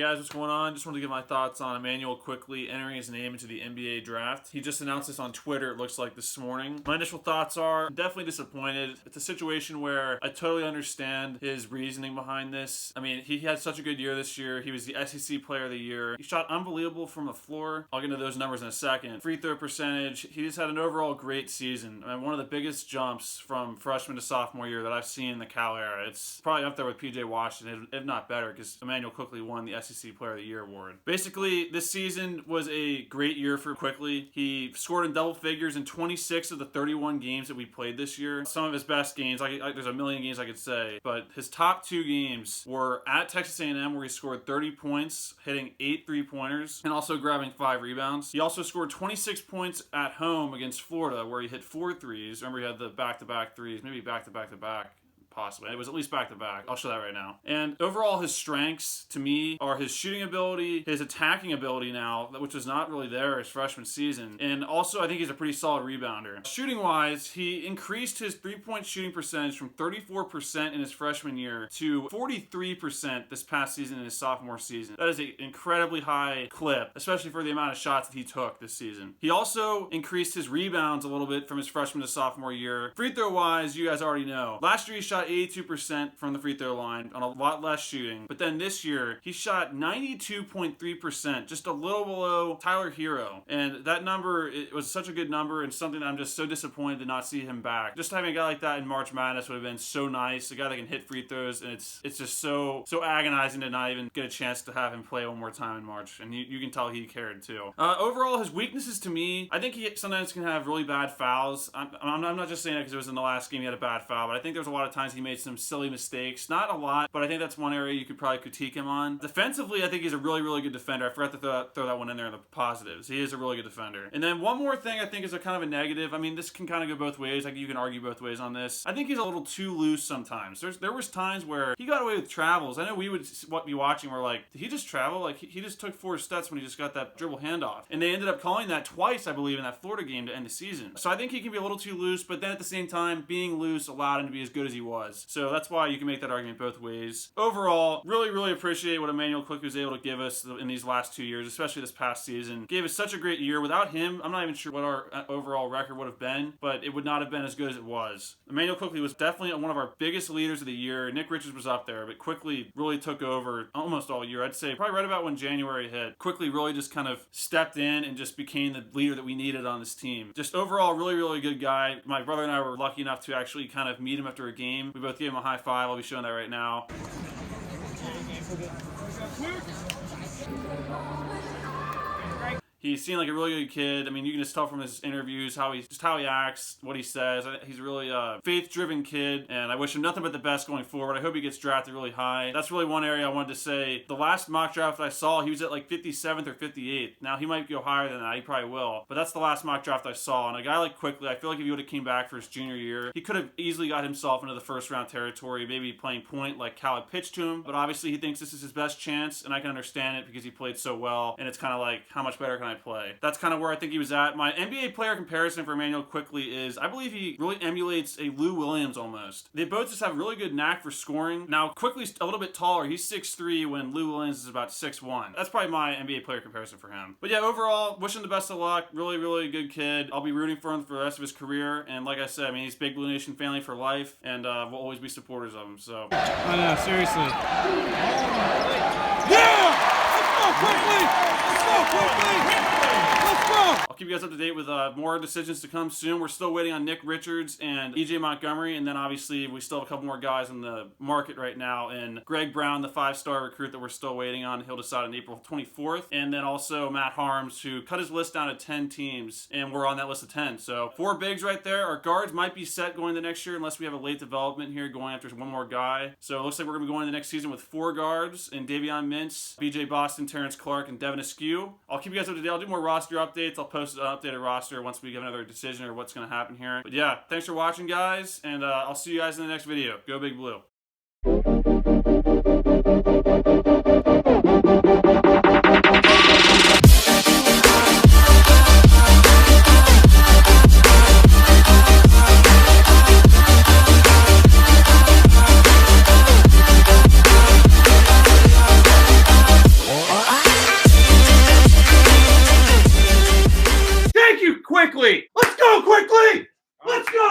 guys, what's going on? Just wanted to give my thoughts on Immanuel Quickley entering his name into the NBA draft. He just announced this on Twitter, it looks like, this morning. My initial thoughts are, I'm definitely disappointed. It's a situation where I totally understand his reasoning behind this. I mean, he had such a good year this year. He was the SEC Player of the Year. He shot unbelievable from the floor. I'll get into those numbers in a second. Free throw percentage. He just had an overall great season. I mean, one of the biggest jumps from freshman to sophomore year that I've seen in the Cal era. It's probably up there with PJ Washington, if not better, because Immanuel Quickley won the SEC Player of the Year award. Basically, this season was a great year for Quickley. He scored in double figures in 26 of the 31 games that we played this year. Some of his best games, there's a million games I could say, but his top two games were at Texas A&M, where he scored 30 points, hitting 8 3-pointers, and also grabbing 5 rebounds. He also scored 26 points at home against Florida, where he hit 4 threes. Remember, he had the back-to-back threes, maybe back-to-back-to-back. Possibly. It was at least back-to-back. I'll show that right now. And overall, his strengths, to me, are his shooting ability, his attacking ability now, which was not really there his freshman season. And also, I think he's a pretty solid rebounder. Shooting-wise, he increased his three-point shooting percentage from 34% in his freshman year to 43% this past season in his sophomore season. That is an incredibly high clip, especially for the amount of shots that he took this season. He also increased his rebounds a little bit from his freshman to sophomore year. Free throw-wise, you guys already know. Last year, he shot 82% from the free throw line on a lot less shooting. But then this year, he shot 92.3%, just a little below Tyler Hero. And that number, it was such a good number and something that I'm just so disappointed to not see him back. Just having a guy like that in March Madness would have been so nice. A guy that can hit free throws, and it's just so agonizing to not even get a chance to have him play one more time in March. And you can tell he cared too. Overall, his weaknesses to me, I think he sometimes can have really bad fouls. I'm not just saying that because it was in the last game he had a bad foul, but I think there's a lot of times he made some silly mistakes. Not a lot, but I think that's one area you could probably critique him on. Defensively, I think he's a really, really good defender. I forgot to throw that one in there in the positives. He is a really good defender. And then one more thing I think is a kind of a negative. I mean, this can kind of go both ways. Like, you can argue both ways on this. I think he's a little too loose sometimes. There was times where he got away with travels. I know we would be watching, we're like, did he just travel? Like, he just took 4 steps when he just got that dribble handoff. And they ended up calling that twice, I believe, in that Florida game to end the season. So I think he can be a little too loose, but then at the same time, being loose allowed him to be as good as he was. So that's why you can make that argument both ways. Overall, really, really appreciate what Immanuel Quickley was able to give us in these last 2 years, especially this past season. Gave us such a great year. Without him, I'm not even sure what our overall record would have been, but it would not have been as good as it was. Immanuel Quickley was definitely one of our biggest leaders of the year. Nick Richards was up there, but Quickley really took over almost all year. I'd say probably right about when January hit, Quickley really just kind of stepped in and just became the leader that we needed on this team. Just overall, really, really good guy. My brother and I were lucky enough to actually kind of meet him after a game. We both gave him a high five. I'll be showing that right now. He seemed like a really good kid. I mean, you can just tell from his interviews how he acts, what he says. He's a really faith-driven kid, and I wish him nothing but the best going forward. I hope he gets drafted really high. That's really one area I wanted to say. The last mock draft I saw, he was at like 57th or 58th. Now, he might go higher than that. He probably will. But that's the last mock draft I saw. And a guy like Quickley, I feel like if he would have came back for his junior year, he could have easily got himself into the first-round territory, maybe playing point like Cal had pitched to him. But obviously, he thinks this is his best chance, and I can understand it because he played so well. And it's kind of like, how much better can I play? That's kind of where I think he was at. My NBA player comparison for Immanuel Quickley is, I believe he really emulates a Lou Williams almost. They both just have really good knack for scoring. Now, Quickley's a little bit taller. He's 6'3" when Lou Williams is about 6'1". That's probably my NBA player comparison for him. But yeah, overall, wish him the best of luck. Really, really good kid. I'll be rooting for him for the rest of his career. And like I said, I mean, he's Big Blue Nation family for life, and we'll always be supporters of him. So. I know, seriously. Yeah! Let's go, Quickley! Let's go, Quickley! I'll keep you guys up to date with more decisions to come soon. We're still waiting on Nick Richards and EJ Montgomery, and then obviously we still have a couple more guys on the market right now. And Greg Brown, the 5-star recruit that we're still waiting on, he'll decide on April 24th. And then also Matt Harms, who cut his list down to 10 teams, and we're on that list of 10. So 4 bigs right there. Our guards might be set going to next year unless we have a late development here going after one more guy. So it looks like we're going to be going to the next season with 4 guards in Davion Mintz, BJ Boston, Terrence Clark, and Devin Askew. I'll keep you guys up to date. I'll do more roster updates. I'll post an updated roster once we get another decision or what's going to happen here. But yeah, thanks for watching, guys, and I'll see you guys in the next video. Go Big Blue. Quickley. Let's go, Quickley. Let's go.